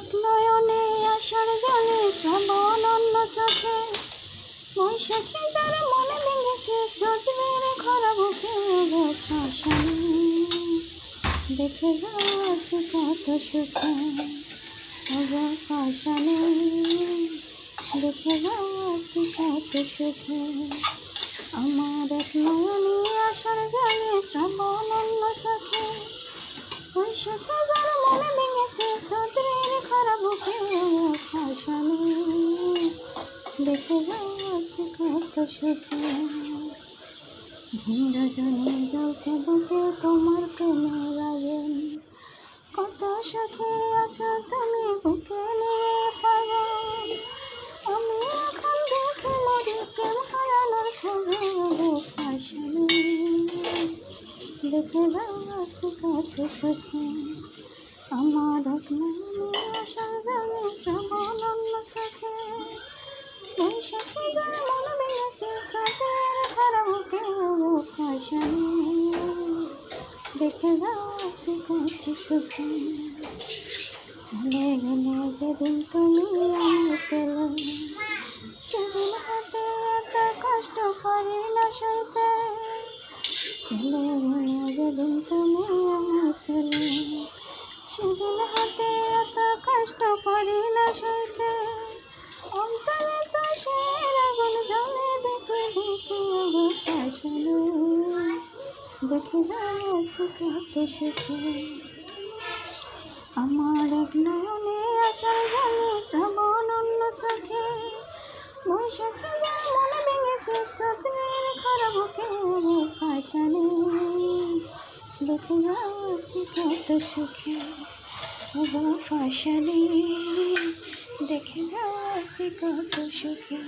এক নয়নে আশার জলে শ্রাবণ অন্য চোখে বৈশাখী যারা মনে ভেঙেছে স্রোত মেরে খরা বুকে ভাসানি দেখে যাচ্ছে কত সুখে ভাসানি দেখে যাচ্ছে কত সুখে আমার এক নয়নে আশার জলে শ্রাবণ অন্য চোখে বৈশাখী যারা মনে ভেঙেছে চন্দ্রের খরা বুকে ভাসানি দেখে যাচ্ছে কত সুখে ভিন্ন জনে জ্বলছে বুকে তোমার প্রেমের আগুন কত সুখে আছো তুমি বুকে নিয়ে পাগল আমি এখন দেখে মরি প্রেম হারানোর খোঁজে ভাসানি দেখে যাচ্ছে কত সুখে আমার এক নয়নে আশার জলে শ্রাবণ অন্য চোখে বৈশাখী যারা মনে ভেঙেছে চাঁদের খরা বুকে ভাসানি দেখে যাচ্ছে কত সুখে চলে গেলে যেদিন তুমি আমায় পেলে সেদিন হাতে এত কষ্ট পারি না সইতে চলে গেলে যেদিন তুমি আমায় পেলে সেদিন হাতে এত কষ্ট পারি না সইতে অন্তরে তো সে আগুন জ্বলে দেখে দেখে ভাসানি দেখে যাচ্ছে কত সুখে আমার এক নয়নে আশার জলে শ্রাবণ অন্য চোখে বৈশাখী যারা মনে ভেঙেছে চন্দ্রের খরা বুকে ভাসানি দেখে যাচ্ছে কত সুখে ভাসানি দেখে যাচ্ছে কত সুখে।